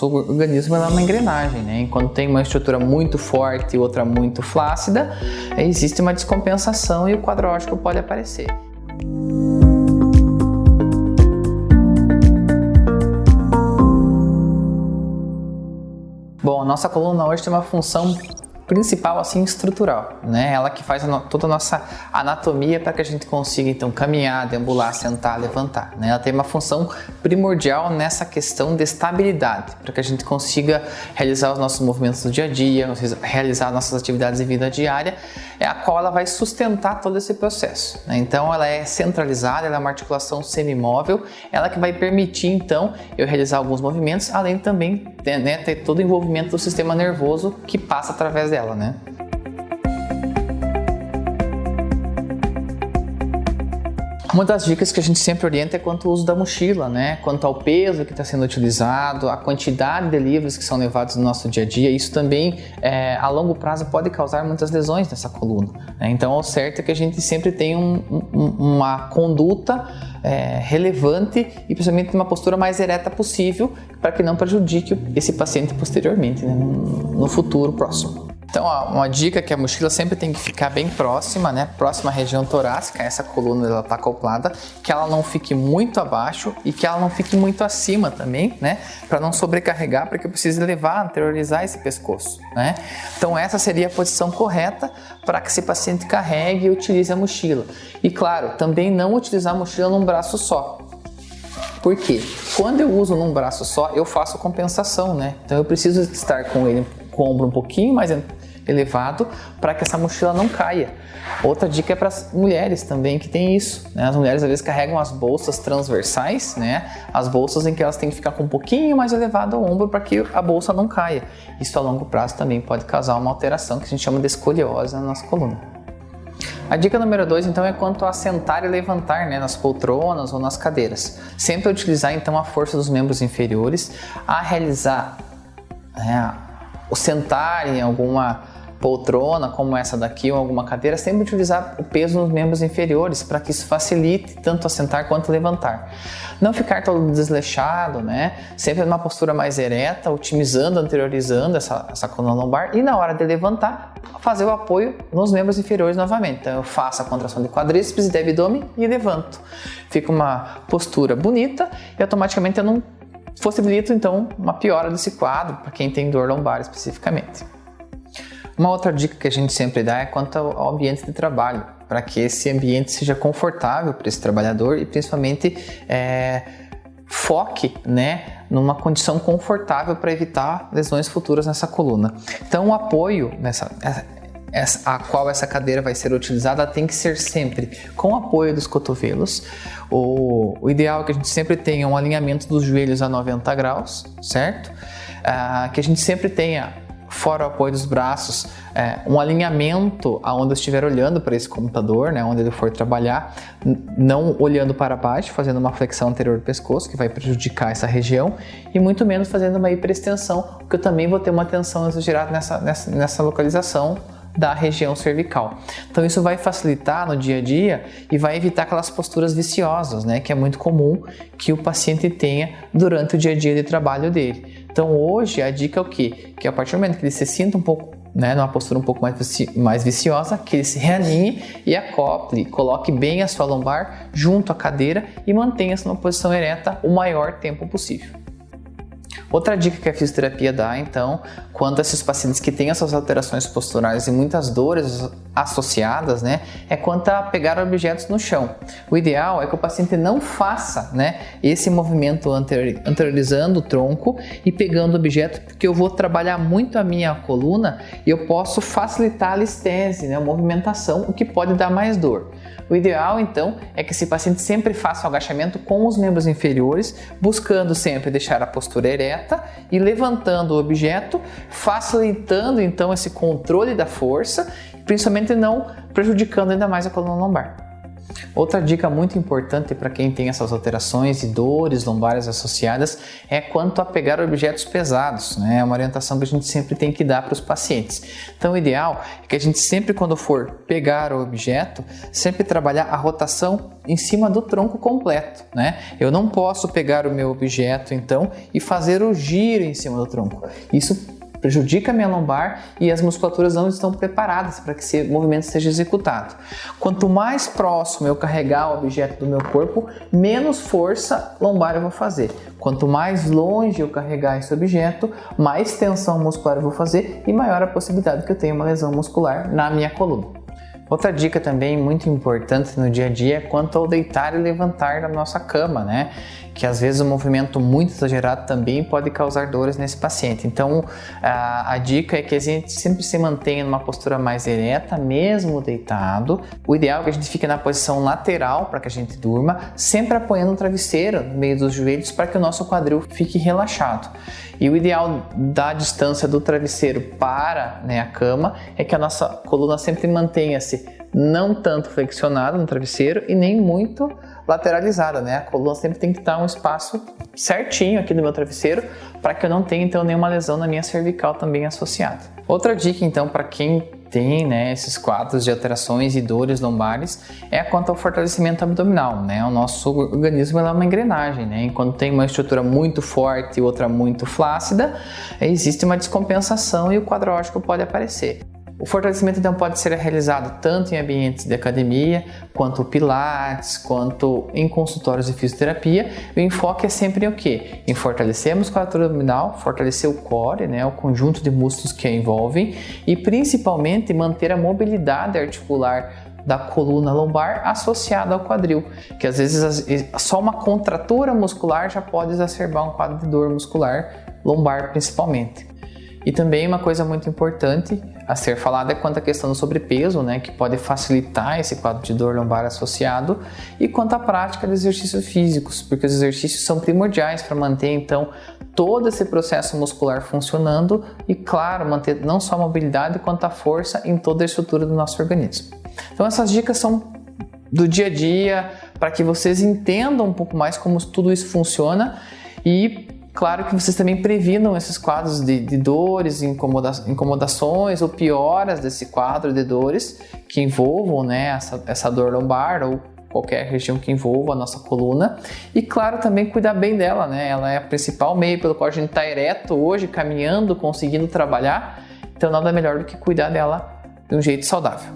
nosso organismo é uma engrenagem, né? Enquanto tem uma estrutura muito forte e outra muito flácida, existe uma descompensação e o quadro órtico pode aparecer. Bom, a nossa coluna hoje tem uma função principal, assim, estrutural, né? Ela que faz toda a nossa anatomia para que a gente consiga, então, caminhar, deambular, sentar, levantar, né? Ela tem uma função primordial nessa questão de estabilidade, para que a gente consiga realizar os nossos movimentos do dia a dia, realizar nossas atividades de vida diária, a qual ela vai sustentar todo esse processo, né? Então, ela é centralizada, ela é uma articulação semimóvel, ela que vai permitir, então, eu realizar alguns movimentos, além também, né, ter todo o envolvimento do sistema nervoso que passa através dela, né? Uma das dicas que a gente sempre orienta é quanto ao uso da mochila, né? Quanto ao peso que está sendo utilizado, a quantidade de livros que são levados no nosso dia a dia. Isso também, a longo prazo, pode causar muitas lesões nessa coluna, né? Então, o certo é que a gente sempre tenha uma conduta relevante e principalmente uma postura mais ereta possível para que não prejudique esse paciente posteriormente, né? No futuro próximo. Então, uma dica é que a mochila sempre tem que ficar bem próxima, né? Próxima à região torácica, essa coluna ela está acoplada, que ela não fique muito abaixo e que ela não fique muito acima também, né? Para não sobrecarregar, porque eu preciso levar, anteriorizar esse pescoço, né? Então, essa seria a posição correta para que esse paciente carregue e utilize a mochila. E claro, também não utilizar a mochila num braço só. Por quê? Quando eu uso num braço só, eu faço compensação, né? Então, eu preciso estar com ele com o ombro um pouquinho mais elevado para que essa mochila não caia. Outra dica é para as mulheres também que tem isso, né? As mulheres às vezes carregam as bolsas transversais, né? As bolsas em que elas têm que ficar com um pouquinho mais elevado o ombro para que a bolsa não caia. Isso a longo prazo também pode causar uma alteração que a gente chama de escoliose na nossa coluna. A dica número 2, então, é quanto a sentar e levantar, né, nas poltronas ou nas cadeiras. Sempre utilizar, então, a força dos membros inferiores a realizar, o sentar em alguma poltrona como essa daqui ou alguma cadeira, sempre utilizar o peso nos membros inferiores para que isso facilite tanto a sentar quanto a levantar. Não ficar todo desleixado, né? Sempre numa postura mais ereta, otimizando, anteriorizando essa coluna lombar e na hora de levantar, fazer o apoio nos membros inferiores novamente. Então eu faço a contração de quadríceps e de abdômen e levanto. Fica uma postura bonita e automaticamente eu não possibilito então uma piora desse quadro para quem tem dor lombar especificamente. Uma outra dica que a gente sempre dá é quanto ao ambiente de trabalho, para que esse ambiente seja confortável para esse trabalhador e principalmente foque, né, numa condição confortável para evitar lesões futuras nessa coluna. Então o apoio a qual essa cadeira vai ser utilizada tem que ser sempre com o apoio dos cotovelos. O ideal é que a gente sempre tenha um alinhamento dos joelhos a 90 graus, certo? Que a gente sempre tenha, fora o apoio dos braços, um alinhamento aonde eu estiver olhando para esse computador, né, onde ele for trabalhar, não olhando para baixo, fazendo uma flexão anterior do pescoço, que vai prejudicar essa região, e muito menos fazendo uma hiperextensão, porque eu também vou ter uma tensão exagerada nessa localização da região cervical. Então isso vai facilitar no dia a dia e vai evitar aquelas posturas viciosas, né, que é muito comum que o paciente tenha durante o dia a dia de trabalho dele. Então hoje a dica é o quê? Que a partir do momento que ele se sinta um pouco, né, numa postura um pouco mais viciosa, que ele se realinhe e acople, coloque bem a sua lombar junto à cadeira e mantenha-se numa posição ereta o maior tempo possível. Outra dica que a fisioterapia dá, então, quanto a esses pacientes que têm essas alterações posturais e muitas dores associadas, né, é quanto a pegar objetos no chão. O ideal é que o paciente não faça, né, esse movimento anteriorizando o tronco e pegando o objeto, porque eu vou trabalhar muito a minha coluna e eu posso facilitar a listese, né, a movimentação, o que pode dar mais dor. O ideal, então, é que esse paciente sempre faça o agachamento com os membros inferiores, buscando sempre deixar a postura ereta e levantando o objeto, facilitando, então, esse controle da força, principalmente não prejudicando ainda mais a coluna lombar. Outra dica muito importante para quem tem essas alterações e dores lombares associadas é quanto a pegar objetos pesados, né? É uma orientação que a gente sempre tem que dar para os pacientes. Então o ideal é que a gente sempre, quando for pegar o objeto, sempre trabalhar a rotação em cima do tronco completo, né? Eu não posso pegar o meu objeto então e fazer o giro em cima do tronco. Isso prejudica a minha lombar e as musculaturas não estão preparadas para que esse movimento seja executado. Quanto mais próximo eu carregar o objeto do meu corpo, menos força lombar eu vou fazer. Quanto mais longe eu carregar esse objeto, mais tensão muscular eu vou fazer e maior a possibilidade que eu tenha uma lesão muscular na minha coluna. Outra dica também muito importante no dia a dia é quanto ao deitar e levantar da nossa cama, né? Que às vezes um movimento muito exagerado também pode causar dores nesse paciente. Então a dica é que a gente sempre se mantenha numa postura mais ereta, mesmo deitado. O ideal é que a gente fique na posição lateral para que a gente durma, sempre apoiando o travesseiro no meio dos joelhos para que o nosso quadril fique relaxado. E o ideal da distância do travesseiro para, né, a cama é que a nossa coluna sempre mantenha-se não tanto flexionada no travesseiro e nem muito lateralizada, né? A coluna sempre tem que estar um espaço certinho aqui no meu travesseiro para que eu não tenha então nenhuma lesão na minha cervical também associada. Outra dica então para quem tem, né, esses quadros de alterações e dores lombares é quanto ao fortalecimento abdominal, né? O nosso organismo é uma engrenagem, né? Enquanto tem uma estrutura muito forte e outra muito flácida, existe uma descompensação e o quadro ósseo pode aparecer. O fortalecimento então pode ser realizado tanto em ambientes de academia, quanto pilates, quanto em consultórios de fisioterapia. O enfoque é sempre em o quê? Em fortalecer a musculatura abdominal, fortalecer o core, né, o conjunto de músculos que a envolvem e principalmente manter a mobilidade articular da coluna lombar associada ao quadril, que às vezes só uma contratura muscular já pode exacerbar um quadro de dor muscular lombar principalmente. E também uma coisa muito importante a ser falada é quanto à questão do sobrepeso, né, que pode facilitar esse quadro de dor lombar associado, e quanto à prática de exercícios físicos, porque os exercícios são primordiais para manter então todo esse processo muscular funcionando e, claro, manter não só a mobilidade quanto a força em toda a estrutura do nosso organismo. Então essas dicas são do dia a dia para que vocês entendam um pouco mais como tudo isso funciona e claro que vocês também previnam esses quadros de dores, incomodações ou pioras desse quadro de dores que envolvam, né, essa dor lombar ou qualquer região que envolva a nossa coluna. E claro, também cuidar bem dela, né? Ela é o principal meio pelo qual a gente está ereto hoje, caminhando, conseguindo trabalhar. Então nada melhor do que cuidar dela de um jeito saudável.